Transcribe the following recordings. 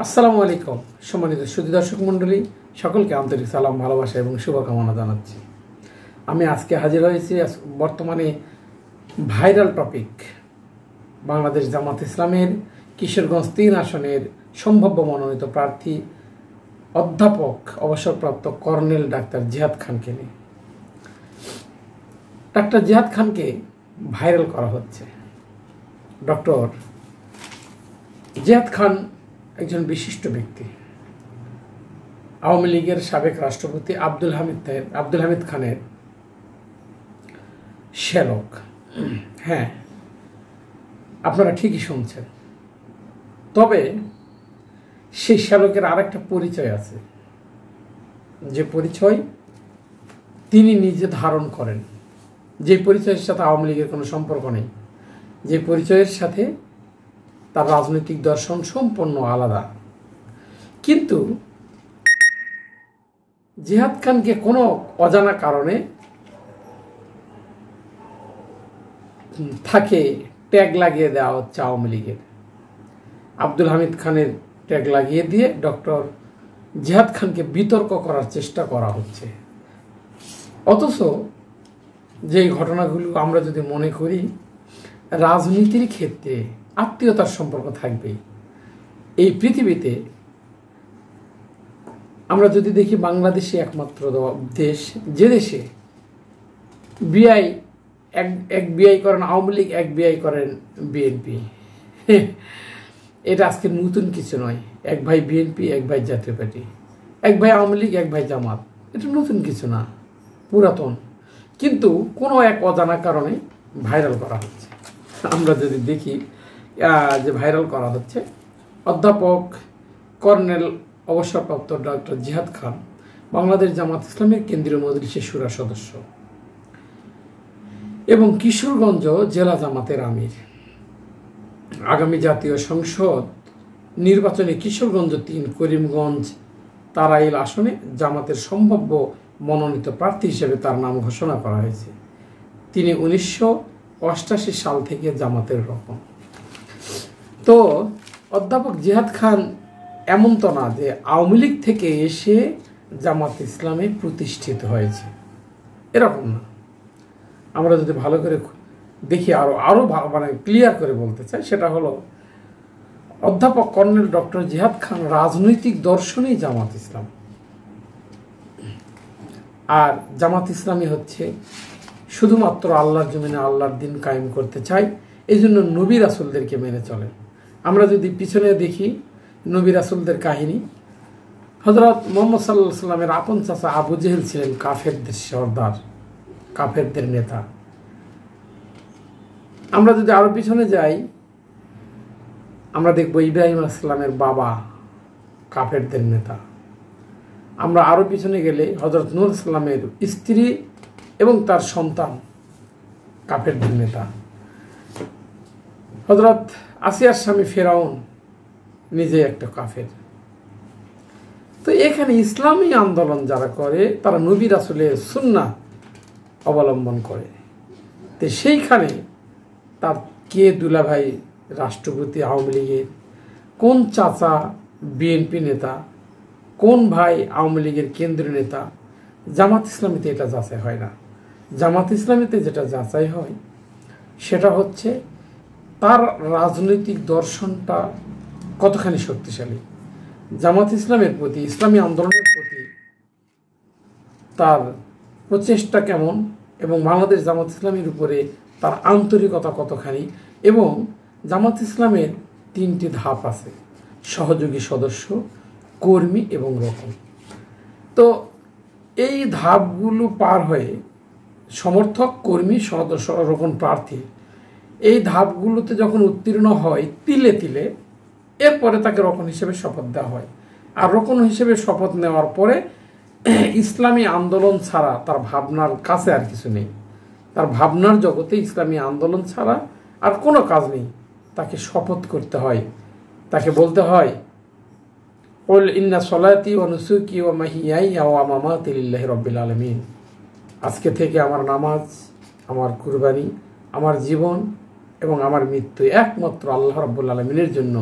আসসালামু আলাইকুম সম্মানিত সুধী দর্শক মণ্ডলী, সকলকে আন্তরিক সালাম, ভালোবাসা এবং শুভকামনা জানাচ্ছি। আমি আজকে হাজির হয়েছি বর্তমানে ভাইরাল টপিক বাংলাদেশ জামাত ইসলামের কিশোরগঞ্জ ৩ আসনের সম্ভাব্য মনোনীত প্রার্থী অধ্যাপক অবসরপ্রাপ্ত কর্নেল ডাক্তার জিহাদ খানকে নিয়ে। ডাক্তার জিহাদ খানকে ভাইরাল করা হচ্ছে। ডক্টর জিহাদ খান একজন বিশিষ্ট ব্যক্তি, আওয়ামী লীগের সাবেক রাষ্ট্রপতি আব্দুল হামিদ খানের শ্যালক। হ্যাঁ, আপনারা ঠিকই শুনছেন। তবে সেই শ্যালকের আরেকটা পরিচয় আছে, যে পরিচয় তিনি নিজে ধারণ করেন, যে পরিচয়ের সাথে আওয়ামী লীগের কোনো সম্পর্ক নেই, যে পরিচয়ের সাথে তার রাজনৈতিক দর্শন সম্পূর্ণ আলাদা। কিন্তু জিহাদ খানকে কোনো অজানা কারণে তাকে ট্যাগ লাগিয়ে দেওয়া হচ্ছে আওয়ামী লীগের। আব্দুল হামিদ খানের ট্যাগ লাগিয়ে দিয়ে ডক্টর জিহাদ খানকে বিতর্ক করার চেষ্টা করা হচ্ছে। অথচ যে ঘটনাগুলো আমরা যদি মনে করি, রাজনীতির ক্ষেত্রে আত্মীয়তার সম্পর্ক থাকবে। এই পৃথিবীতে আমরা যদি দেখি, বাংলাদেশে একমাত্র দেশ যে দেশে বিআই এক বিআই করেন আওয়ামী লীগ, এক বিআই করেন বিএনপি। এটা আজকে নতুন কিছু নয়। এক ভাই বিএনপি, এক ভাই জাতীয় পার্টি, এক ভাই আওয়ামী লীগ, এক ভাই জামাত। এটা নতুন কিছু না, পুরাতন। কিন্তু কোনো এক অজানা কারণে ভাইরাল করা হচ্ছে। আমরা যদি দেখি যে ভাইরাল করা হচ্ছে, অধ্যাপক কর্নেল অবসরপ্রাপ্ত ডক্টর জিহাদ খান বাংলাদেশ জামাত ইসলামের কেন্দ্রীয় মজলিসের শুরা সদস্য এবং কিশোরগঞ্জ জেলা জামাতের আমির। আগামী জাতীয় সংসদ নির্বাচনে কিশোরগঞ্জ ৩, করিমগঞ্জ, তারাইল আসনে জামাতের সম্ভাব্য মনোনীত প্রার্থী হিসেবে তার নাম ঘোষণা করা হয়েছে। তিনি 1988 সাল থেকে জামাতের রকম। তো অধ্যাপক জিহাদ খান এমন তো না যে আওয়ামী লীগ থেকে এসে জামাত ইসলামে প্রতিষ্ঠিত হয়েছে, এরকম না। আমরা যদি ভালো করে দেখি, আরো মানে ক্লিয়ার করে বলতে চাই, সেটা হলো অধ্যাপক কর্নেল ডক্টর জিহাদ খান রাজনৈতিক দর্শনেই জামাত ইসলাম। আর জামাত ইসলামী হচ্ছে শুধুমাত্র আল্লাহর জমিনে আল্লাহর দিন কায়েম করতে চায়, এই জন্য নবী রাসূলদেরকে মেনে চলে। আমরা যদি পিছনে দেখি নবী রাসূলদের কাহিনী, হযরত মুহাম্মদ সাল্লাল্লাহু আলাইহি ওয়াসাল্লামের আপন চাচা আবু জেহেল ছিলেন কাফেরদের সর্দার, কাফেরদের নেতা। আমরা যদি আরো পিছনে যাই, আমরা দেখব ইব্রাহিম আলাইহিস সালামের বাবা কাফেরদের নেতা। আমরা আরো পিছনে গেলে হযরত নূহ আলাইহিস সালামের স্ত্রী এবং তার সন্তান কাফেরদের নেতা। হযরত আসিয়ার স্বামী ফেরাউন নিজে একটা কাফের। তো এখানে ইসলামী আন্দোলন যারা করে, তারা নবী রাসূলের সুন্নাহ অবলম্বন করে। তো সেইখানে তার কে দুলাভাই রাষ্ট্রপতি আওয়ামী লীগের, কোন চাচা বিএনপি নেতা, কোন ভাই আওয়ামী লীগের কেন্দ্রীয় নেতা, জামাত ইসলামীতে এটা যাচাই হয় না। জামাত ইসলামীতে যেটা যাচাই হয় সেটা হচ্ছে তার রাজনৈতিক দর্শনটা কতখানি শক্তিশালী, জামাত ইসলামের প্রতি, ইসলামী আন্দোলনের প্রতি তার প্রচেষ্টা কেমন, এবং বাংলাদেশ জামাত ইসলামের উপরে তার আন্তরিকতা কতখানি। এবং জামাত ইসলামের 3টি ধাপ আছে: সহযোগী সদস্য, কর্মী এবং রকম। তো এই ধাপগুলো পার হয়ে সমর্থক, কর্মী, সদস্য, রকম প্রার্থী, এই ধাপগুলোতে যখন উত্তীর্ণ হয় তিলে তিলে, এরপরে তাকে রকম হিসেবে শপথ দেওয়া হয়। আর রকম হিসেবে শপথ নেওয়ার পরে ইসলামী আন্দোলন ছাড়া তার ভাবনার কাছে আর কিছু নেই। তার ভাবনার জগতে ইসলামী আন্দোলন ছাড়া আর কোনো কাজ নেই। তাকে শপথ করতে হয়, তাকে বলতে হয়, কুল ইন্না সলাতি ওয়া নুসুকি ওয়া মাহিয়ায়া ওয়া মামাতি লিল্লাহি রাব্বিল আলামিন। আজকে থেকে আমার নামাজ, আমার কুরবানি, আমার জীবন এবং আমার মৃত্যু একমাত্র আল্লাহ রাব্বুল আলামিনের জন্য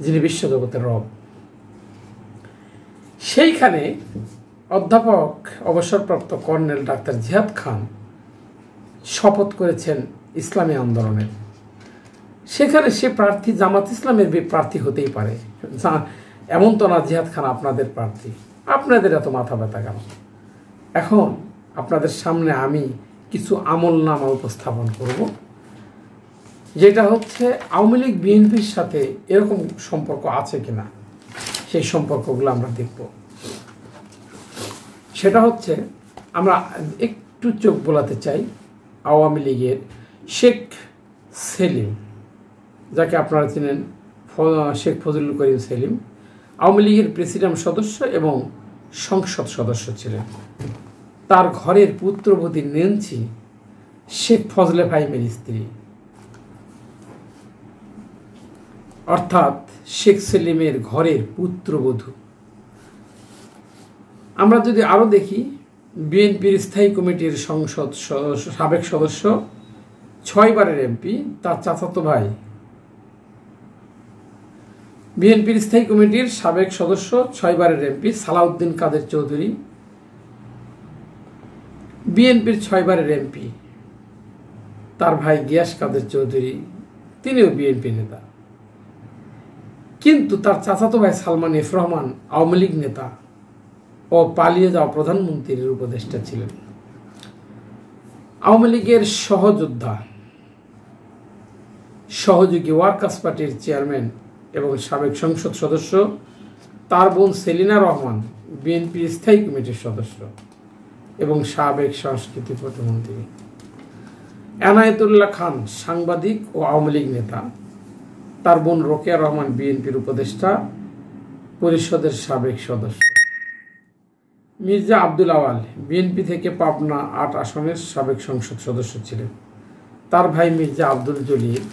যিনি বিশ্বজগতের রব। সেইখানে অধ্যাপক অবসরপ্রাপ্ত কর্নেল ডাক্তার জিহাদ খান শপথ করেছেন ইসলামী আন্দোলনের। সেখানে সে প্রার্থী জামাত ইসলামের প্রার্থী হতেই পারে, এমন তো না জিহাদ খান আপনাদের প্রার্থী। আপনাদের এত মাথা ব্যথা কেন? এখন আপনাদের সামনে আমি কিছু আমলনামা উপস্থাপন করব, যেটা হচ্ছে আওয়ামী লীগ বিএনপির সাথে এরকম সম্পর্ক আছে কিনা সেই সম্পর্কগুলো আমরা দেখব। সেটা হচ্ছে আমরা একটু চোখ বোলাতে চাই আওয়ামী লীগের শেখ সেলিম, যাকে আপনারা চিনেন শেখ ফজলুল করিম সেলিম, আওয়ামী লীগের প্রেসিডিয়াম সদস্য এবং সংসদ সদস্য ছিলেন। তার ঘরের পুত্রবধূ নেন্সি শেখ ফজলে ফাহিমের স্ত্রী, অর্থাৎ শেখ সেলিমের ঘরের পুত্রবধূ। আমরা যদি আরো দেখি, বিএনপির স্থায়ী কমিটির সংসদ সাবেক সদস্য 6 বারের এমপি, তার চাচাতো ভাই। বিএনপির স্থায়ী কমিটির সাবেক সদস্য 6 বারের এমপি সালাউদ্দিন কাদের চৌধুরী, বিএনপির 6 বারের এমপি। তার ভাই গিয়াস কাদের চৌধুরী, তিনিও বিএনপি নেতা। কিন্তু তার চাচাতো ভাই সালমান এফ রহমান আওয়ামী লীগ নেতা ও পালিয়ে যাওয়া প্রধানমন্ত্রীর উপদেষ্টা ছিলেন। আওয়ামী লীগের সহযোদ্ধা, সহযোগী ওয়ার্কার্স পার্টির চেয়ারম্যান এবং সাবেক সংসদ সদস্য তার বোন সেলিনা রহমান বিএনপির স্থায়ী কমিটির সদস্য এবং সাবেক সংস্কৃতি প্রতিমন্ত্রী। এনায়েতুল্লাহ খান সাংবাদিক ও আওয়ামী লীগ নেতা, তার বোন রোকেয়া রহমান বিএনপির উপদেষ্টা পরিষদের সাবেক সদস্য। মির্জা আব্দুল আওয়াল বিএনপি থেকে পাবনা 8 আসনের সাবেক সংসদ সদস্য ছিলেন। তার ভাই মির্জা আব্দুল জলিল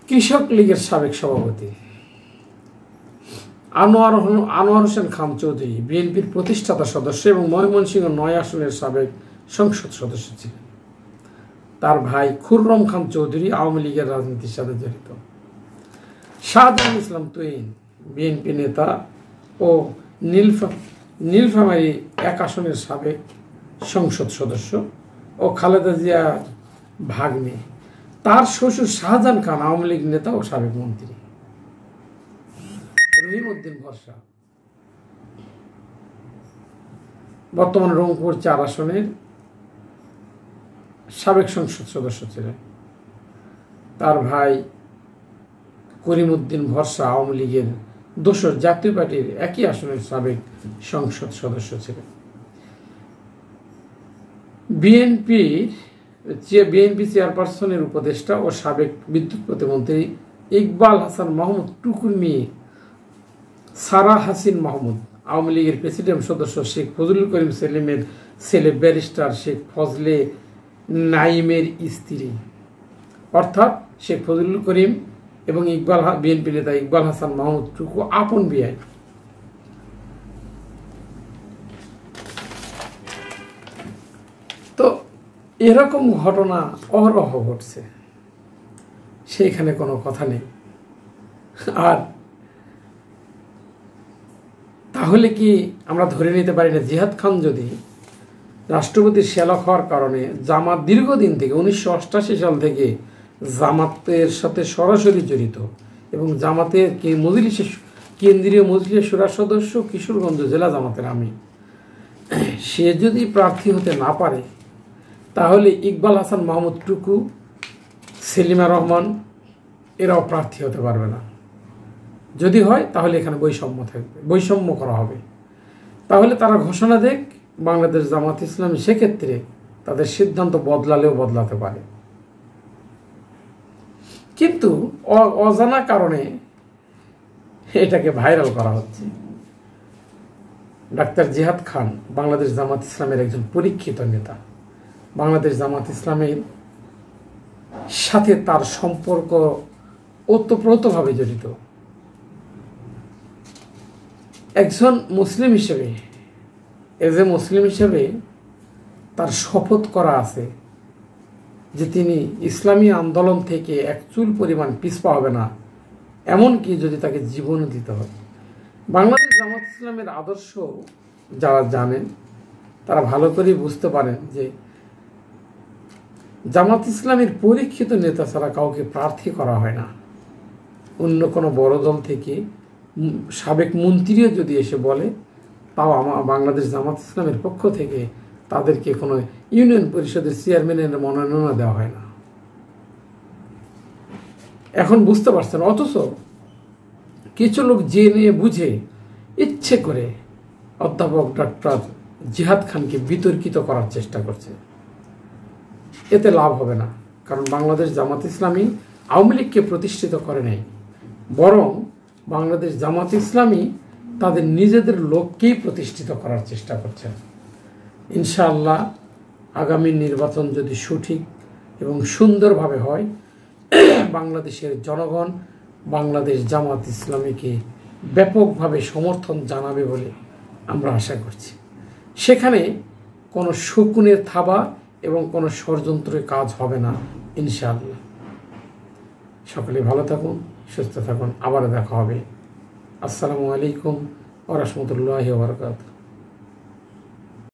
কৃষক লীগের সাবেক সভাপতি। আনোয়ার হোসেন খান চৌধুরী বিএনপির প্রতিষ্ঠাতা সদস্য এবং ময়মনসিংহ 9 আসনের সাবেক সংসদ সদস্য ছিলেন। তার ভাই খুররম খান চৌধুরী আওয়ামী লীগের রাজনীতির সাথে জড়িত। শাহজাহান ইসলাম তুহিন বিএনপি নেতা ও নীলফামারী 1 আসনের সাবেক সংসদ সদস্য ও খালেদা জিয়ার ভাগ্নে। তার শ্বশুর শাহজাহান খান আওয়ামী লীগ নেতা ও সাবেক মন্ত্রী। রহিমউদ্দিন ভরসা বর্তমানে রংপুর 4 আসনের সাবেক সংসদ সদস্য ছিলেন। তার ভাই করিমউদ্দিন ভরসা আওয়ামী লীগের দোসর জাতীয় পার্টির 1 আসনের সাবেক সংসদ সদস্য ছিলেন। বিএনপি চেয়ারপারসনের উপদেষ্টা ও সাবেক বিদ্যুৎ প্রতিমন্ত্রী ইকবাল হাসান মাহমুদ টুকুর মেয়ে সারা হাসিন মাহমুদ আওয়ামী লীগের প্রেসিডিয়াম সদস্য শেখ ফজলুল করিম সেলিমের ছেলে ব্যারিস্টার শেখ ফজলে নাইমের স্ত্রী, অর্থাৎ শেখ ফজলুল করিম এবং বিএনপি নেতা ইকবাল হাসান মাহমুদ টুকু আপন বিয়াই। তো এরকম ঘটনা অহরহ ঘটছে, সেইখানে কোনো কথা নেই। আর তাহলে কি আমরা ধরে নিতে পারি না জিহাদ খান যদি রাষ্ট্রপতির শ্যালক হওয়ার কারণে জামাত দীর্ঘদিন থেকে 1988 সাল থেকে জামাতের সাথে সরাসরি জড়িত এবং জামাতের কেন্দ্রীয় মজলিসের শুরা সদস্য, কিশোরগঞ্জ জেলা জামাতের আমির, সে যদি প্রার্থী হতে না পারে তাহলে ইকবাল হাসান মাহমুদ টুকু, সেলিমা রহমান এরাও প্রার্থী হতে পারবে না। যদি হয় তাহলে এখানে বৈষম্য করা হবে। তাহলে তারা ঘোষণা দেখ বাংলাদেশ জামাত ইসলামী, সেক্ষেত্রে তাদের সিদ্ধান্ত বদলালেও বদলাতে পারে। কিন্তু অজানা কারণে এটাকে ভাইরাল করা হচ্ছে। ডাক্তার জিহাদ খান বাংলাদেশ জামাত ইসলামের একজন পরীক্ষিত নেতা। বাংলাদেশ জামাত ইসলামের সাথে তার সম্পর্ক ওতপ্রোতভাবে জড়িত। একজন মুসলিম হিসেবে তার শপথ করা আছে যে তিনি ইসলামী আন্দোলন থেকে এক চুল পরিমাণ পিছপা হবে না এমনকি যদি তাকে জীবনও দিতে হয়। বাংলাদেশ জামাত ইসলামের আদর্শ যারা জানেন তারা ভালো করেই বুঝতে পারেন যে জামাত ইসলামের পরীক্ষিত নেতা ছাড়া কাউকে প্রার্থী করা হয় না। অন্য কোনো বড় দল থেকে সাবেক মন্ত্রীও যদি এসে বলে, তাও বাংলাদেশ জামাত ইসলামের পক্ষ থেকে তাদেরকে কোনো ইউনিয়ন পরিষদের চেয়ারম্যানের মনোনয়ন দেওয়া হয় না। এখন বুঝতে পারছেন। অথচ কিছু লোক জেনে বুঝে ইচ্ছে করে অধ্যাপক ডক্টর জিহাদ খানকে বিতর্কিত করার চেষ্টা করছে। এতে লাভ হবে না, কারণ বাংলাদেশ জামাত ইসলামী আওয়ামী লীগকে প্রতিষ্ঠিত করে নাই, বরং বাংলাদেশ জামাত ইসলামী তাদের নিজেদের লোককেই প্রতিষ্ঠিত করার চেষ্টা করছে। ইনশাআল্লাহ আগামী নির্বাচন যদি সঠিক এবং সুন্দরভাবে হয়, বাংলাদেশের জনগণ বাংলাদেশ জামাত ইসলামীকে ব্যাপকভাবে সমর্থন জানাবে বলে আমরা আশা করছি। সেখানে কোনো শকুনের থাবা এবং কোনো ষড়যন্ত্রের কাজ হবে না ইনশাআল্লাহ। সকলে ভালো থাকুন, সুস্থ থাকুন, আবার দেখা হবে। আসসালামু আলাইকুম ওয়া রাহমাতুল্লাহি ওয়া বারাকাতুহু।